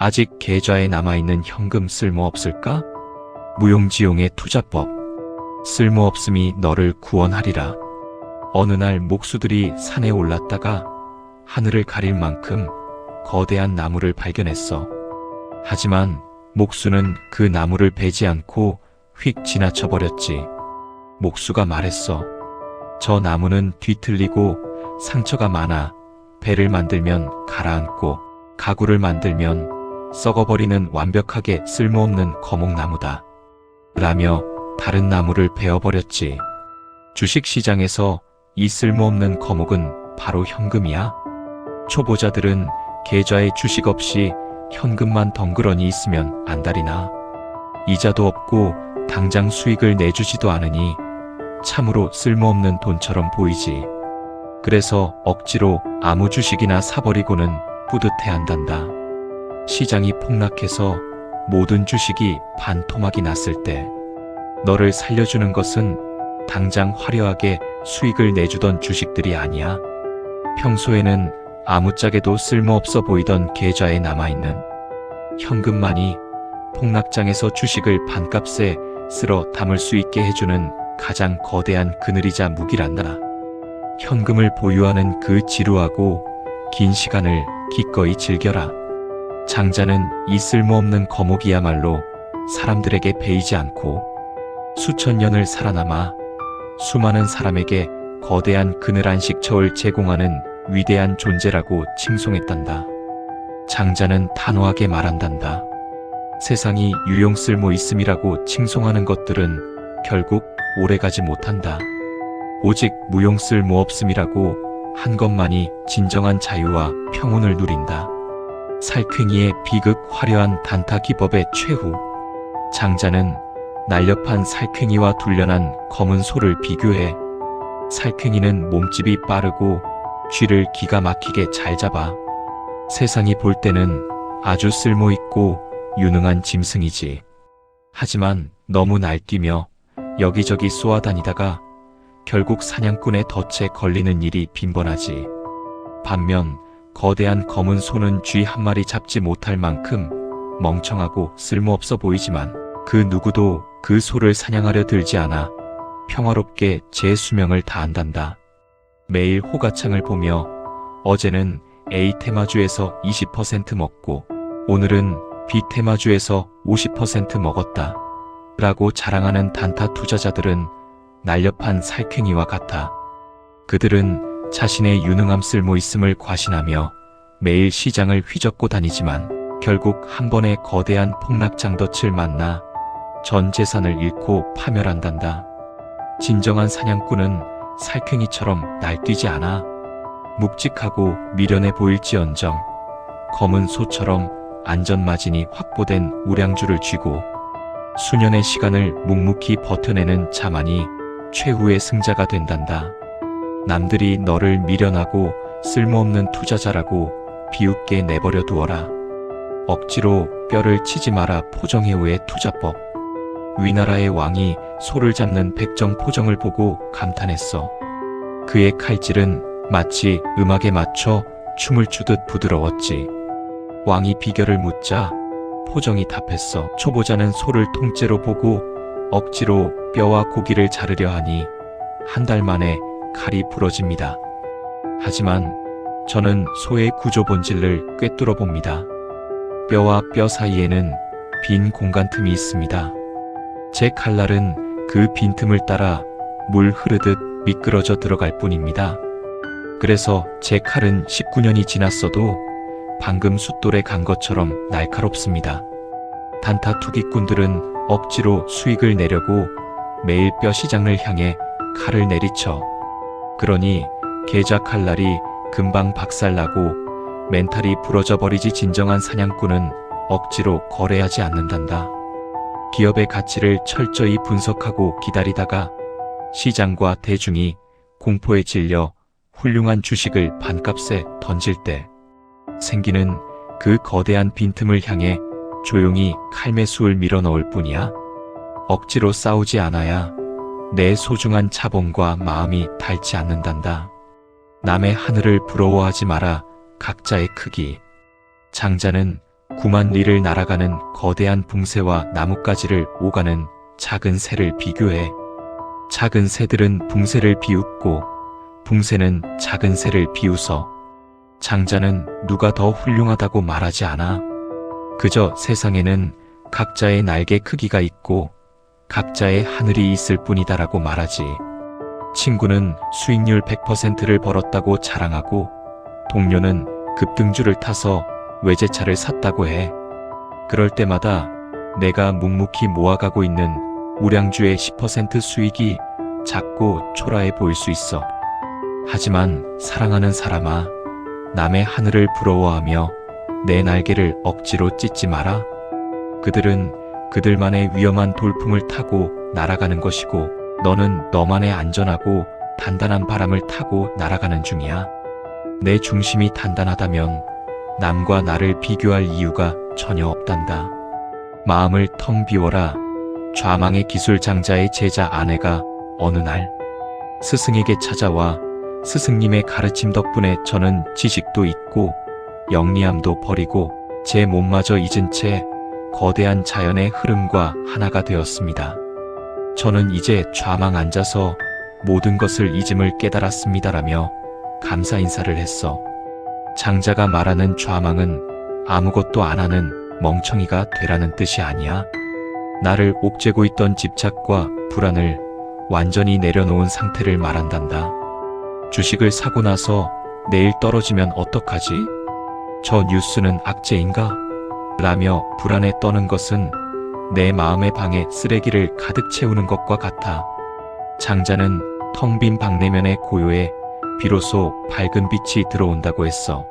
아직 계좌에 남아있는 현금 쓸모없을까? 무용지용의 투자법. 쓸모없음이 너를 구원하리라. 어느 날 목수들이 산에 올랐다가 하늘을 가릴 만큼 거대한 나무를 발견했어. 하지만 목수는 그 나무를 베지 않고 휙 지나쳐버렸지. 목수가 말했어. 저 나무는 뒤틀리고 상처가 많아 배를 만들면 가라앉고 가구를 만들면 썩어버리는 완벽하게 쓸모없는 거목나무다. 라며 다른 나무를 베어버렸지. 주식시장에서 이 쓸모없는 거목은 바로 현금이야. 초보자들은 계좌에 주식 없이 현금만 덩그러니 있으면 안달이나. 이자도 없고 당장 수익을 내주지도 않으니 참으로 쓸모없는 돈처럼 보이지. 그래서 억지로 아무 주식이나 사버리고는 뿌듯해한단다. 시장이 폭락해서 모든 주식이 반토막이 났을 때 너를 살려주는 것은 당장 화려하게 수익을 내주던 주식들이 아니야. 평소에는 아무짝에도 쓸모없어 보이던 계좌에 남아있는 현금만이 폭락장에서 주식을 반값에 쓸어 담을 수 있게 해주는 가장 거대한 그늘이자 무기란다. 현금을 보유하는 그 지루하고 긴 시간을 기꺼이 즐겨라. 장자는 이 쓸모없는 거목이야말로 사람들에게 베이지 않고 수천 년을 살아남아 수많은 사람에게 거대한 그늘 안식처를 제공하는 위대한 존재라고 칭송했단다. 장자는 단호하게 말한단다. 세상이 유용 쓸모 있음이라고 칭송하는 것들은 결국 오래가지 못한다. 오직 무용 쓸모 없음이라고 한 것만이 진정한 자유와 평온을 누린다. 살쾡이의 비극 화려한 단타 기법의 최후. 장자는 날렵한 살쾡이와 둘련한 검은 소를 비교해. 살쾡이는 몸집이 빠르고 쥐를 기가 막히게 잘 잡아. 세상이 볼 때는 아주 쓸모있고 유능한 짐승이지. 하지만 너무 날뛰며 여기저기 쏘아다니다가 결국 사냥꾼의 덫에 걸리는 일이 빈번하지. 반면 거대한 검은 소는 쥐 한 마리 잡지 못할 만큼 멍청하고 쓸모없어 보이지만 그 누구도 그 소를 사냥하려 들지 않아 평화롭게 제 수명을 다한단다. 매일 호가창을 보며 어제는 A 테마주에서 20% 먹고 오늘은 B 테마주에서 50% 먹었다. 라고 자랑하는 단타 투자자들은 날렵한 살쾡이와 같아. 그들은 자신의 유능함 쓸모있음을 과신하며 매일 시장을 휘젓고 다니지만 결국 한 번의 거대한 폭락장덫을 만나 전 재산을 잃고 파멸한단다. 진정한 사냥꾼은 살쾡이처럼 날뛰지 않아. 묵직하고 미련해 보일지언정 검은 소처럼 안전마진이 확보된 우량주를 쥐고 수년의 시간을 묵묵히 버텨내는 자만이 최후의 승자가 된단다. 남들이 너를 미련하고 쓸모없는 투자자라고 비웃게 내버려 두어라. 억지로 뼈를 치지 마라. 포정해우의 투자법. 위나라의 왕이 소를 잡는 백정포정을 보고 감탄했어. 그의 칼질은 마치 음악에 맞춰 춤을 추듯 부드러웠지. 왕이 비결을 묻자 포정이 답했어. 초보자는 소를 통째로 보고 억지로 뼈와 고기를 자르려 하니 한 달 만에 칼이 부러집니다. 하지만 저는 소의 구조 본질을 꿰뚫어 봅니다. 뼈와 뼈 사이에는 빈 공간 틈이 있습니다. 제 칼날은 그 빈틈을 따라 물 흐르듯 미끄러져 들어갈 뿐입니다. 그래서 제 칼은 19년이 지났어도 방금 숫돌에 간 것처럼 날카롭습니다. 단타 투기꾼들은 억지로 수익을 내려고 매일 뼈 시장을 향해 칼을 내리쳐. 그러니 계좌 칼날이 금방 박살나고 멘탈이 부러져 버리지. 진정한 사냥꾼은 억지로 거래하지 않는단다. 기업의 가치를 철저히 분석하고 기다리다가 시장과 대중이 공포에 질려 훌륭한 주식을 반값에 던질 때 생기는 그 거대한 빈틈을 향해 조용히 칼매수를 밀어넣을 뿐이야. 억지로 싸우지 않아야 내 소중한 자본과 마음이 닳지 않는단다. 남의 하늘을 부러워하지 마라. 각자의 크기. 장자는 9만 리를 날아가는 거대한 붕새와 나뭇가지를 오가는 작은 새를 비교해. 작은 새들은 붕새를 비웃고 붕새는 작은 새를 비웃어. 장자는 누가 더 훌륭하다고 말하지 않아. 그저 세상에는 각자의 날개 크기가 있고 각자의 하늘이 있을 뿐이다라고 말하지. 친구는 수익률 100%를 벌었다고 자랑하고 동료는 급등주를 타서 외제차를 샀다고 해. 그럴 때마다 내가 묵묵히 모아가고 있는 우량주의 10% 수익이 작고 초라해 보일 수 있어. 하지만 사랑하는 사람아, 남의 하늘을 부러워하며 내 날개를 억지로 찢지 마라. 그들은 그들만의 위험한 돌풍을 타고 날아가는 것이고 너는 너만의 안전하고 단단한 바람을 타고 날아가는 중이야. 내 중심이 단단하다면 남과 나를 비교할 이유가 전혀 없단다. 마음을 텅 비워라. 좌망의 기술 장자의 제자 아내가 어느 날 스승에게 찾아와 스승님의 가르침 덕분에 저는 지식도 잊고 영리함도 버리고 제 몸마저 잊은 채 거대한 자연의 흐름과 하나가 되었습니다. 저는 이제 좌망 앉아서 모든 것을 잊음을 깨달았습니다라며 감사 인사를 했어. 장자가 말하는 좌망은 아무것도 안 하는 멍청이가 되라는 뜻이 아니야. 나를 옥죄고 있던 집착과 불안을 완전히 내려놓은 상태를 말한단다. 주식을 사고 나서 내일 떨어지면 어떡하지? 저 뉴스는 악재인가? 라며 불안에 떠는 것은 내 마음의 방에 쓰레기를 가득 채우는 것과 같아. 장자는 텅 빈 방내면의 고요에 비로소 밝은 빛이 들어온다고 했어.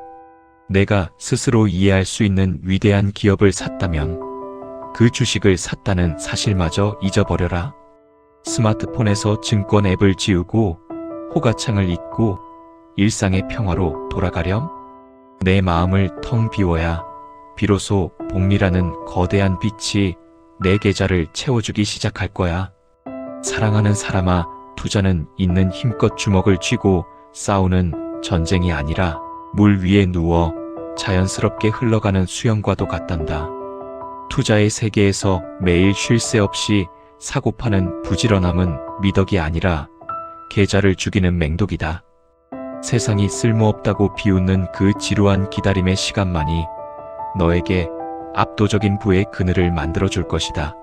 내가 스스로 이해할 수 있는 위대한 기업을 샀다면 그 주식을 샀다는 사실마저 잊어버려라. 스마트폰에서 증권 앱을 지우고 호가창을 잊고 일상의 평화로 돌아가렴? 내 마음을 텅 비워야 비로소 복리라는 거대한 빛이 내 계좌를 채워주기 시작할 거야. 사랑하는 사람아, 투자는 있는 힘껏 주먹을 쥐고 싸우는 전쟁이 아니라 물 위에 누워 자연스럽게 흘러가는 수영과도 같단다. 투자의 세계에서 매일 쉴 새 없이 사고 파는 부지런함은 미덕이 아니라 계좌를 죽이는 맹독이다. 세상이 쓸모없다고 비웃는 그 지루한 기다림의 시간만이 너에게 압도적인 부의 그늘을 만들어줄 것이다.